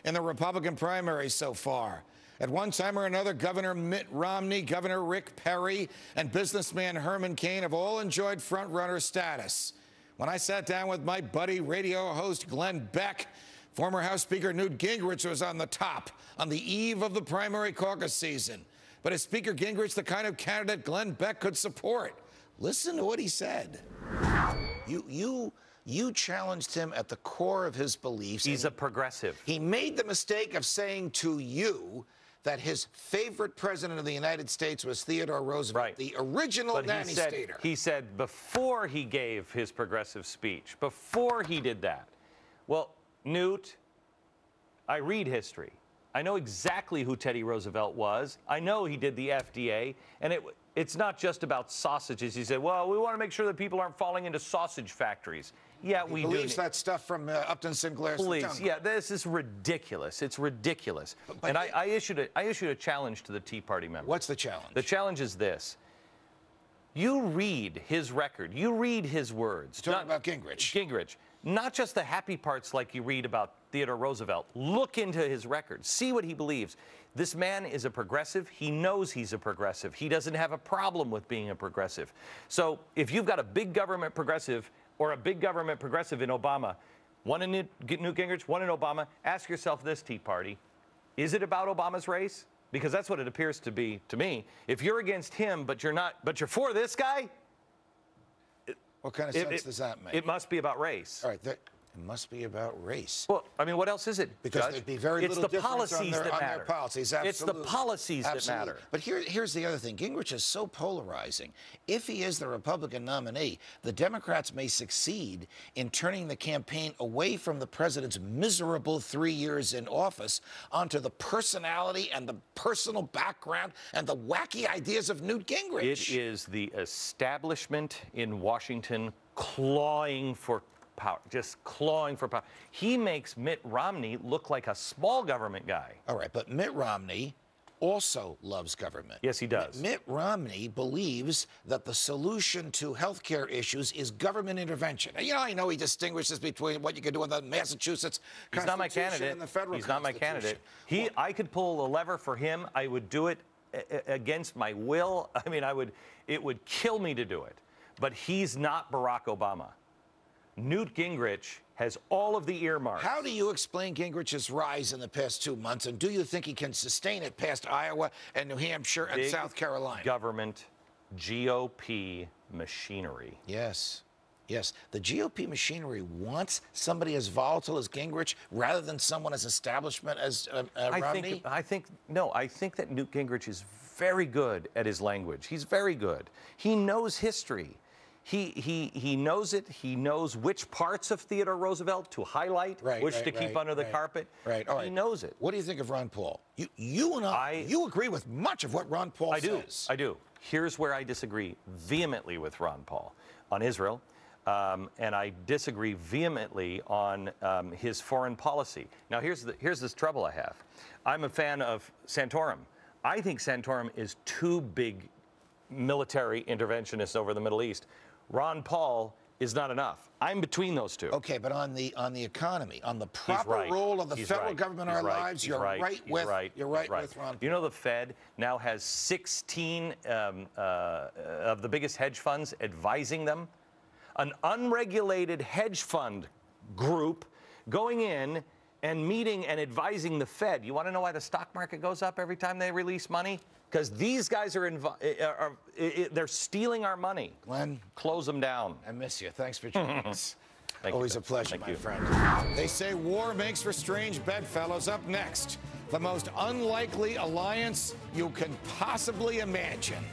in the Republican primary so far. At one time or another, Governor Mitt Romney, Governor Rick Perry, and businessman Herman Cain have all enjoyed front-runner status. When I sat down with my buddy, radio host Glenn Beck, former House Speaker Newt Gingrich was on the top on the eve of the primary caucus season. But is Speaker Gingrich the kind of candidate Glenn Beck could support? Listen to what he said. You challenged him at the core of his beliefs. He's a progressive. He made the mistake of saying to you that his favorite president of the United States was Theodore Roosevelt, right. The original nanny stater. He said before he gave his progressive speech, before he did that. Well, Newt, I read history. I know exactly who Teddy Roosevelt was. I know he did the FDA, and it's not just about sausages. He said, well, we want to make sure that people aren't falling into sausage factories. Yeah, we do. He believes that stuff from Upton Sinclair's. Please, yeah, this is ridiculous. It's ridiculous. And I issued a challenge to the Tea Party members. What's the challenge? The challenge is this. You read his record. You read his words. Talking about Gingrich. Gingrich. Not just the happy parts like you read about Theodore Roosevelt. Look into his record. See what he believes. This man is a progressive. He knows he's a progressive. He doesn't have a problem with being a progressive. So if you've got a big government progressive or a big government progressive in Obama, one in Newt Gingrich, one in Obama, ask yourself this, Tea Party. Is it about Obama's race? Because that's what it appears to be to me. If you're against him, but you're for this guy, what kind of sense does that make? It must be about race. All right, it must be about race. Well, I mean, what else is it, Because Judge? there'd be very little difference on their policies. Absolutely. It's the policies that matter. But here's the other thing. Gingrich is so polarizing. If he is the Republican nominee, the Democrats may succeed in turning the campaign away from the president's miserable 3 years in office onto the personality and the personal background and the wacky ideas of Newt Gingrich. It is the establishment in Washington clawing for power, just clawing for power. He makes Mitt Romney look like a small government guy. All right, but Mitt Romney also loves government. Yes, he does. Mitt Romney believes that the solution to health care issues is government intervention. You know, I know he distinguishes between what you can do in the Massachusetts He's not my Constitution candidate. and the federal He's not my candidate. I could pull a lever for him. I would do it against my will. I mean, it would kill me to do it. But he's not Barack Obama. Newt Gingrich has all of the earmarks. How do you explain Gingrich's rise in the past 2 months, and do you think he can sustain it past Iowa and New Hampshire and South Carolina? Government, GOP machinery. Yes. Yes, the GOP machinery wants somebody as volatile as Gingrich rather than someone as establishment as Romney? I think that Newt Gingrich is very good at his language. He's very good. He knows history. He knows it. He knows which parts of Theodore Roosevelt to highlight, which to keep under the carpet. Right. All right. He knows it. What do you think of Ron Paul? You agree with much of what Ron Paul says. I do. Here's where I disagree vehemently with Ron Paul on Israel, and I disagree vehemently on his foreign policy. Now, here's this trouble I have. I'm a fan of Santorum. I think Santorum is too big military interventionist over the Middle East. Ron Paul is not enough. I'm between those two. Okay, but on the economy, on the proper role of the federal government in our lives, you're right with Ron Paul. You know, the Fed now has 16 of the biggest hedge funds advising them. An unregulated hedge fund group going in and meeting and advising the Fed. You want to know why the stock market goes up every time they release money? Because these guys they're stealing our money. Glenn, close them down. I miss you. Thanks for joining us. Always a pleasure, my friend. They say war makes for strange bedfellows. Up next, the most unlikely alliance you can possibly imagine.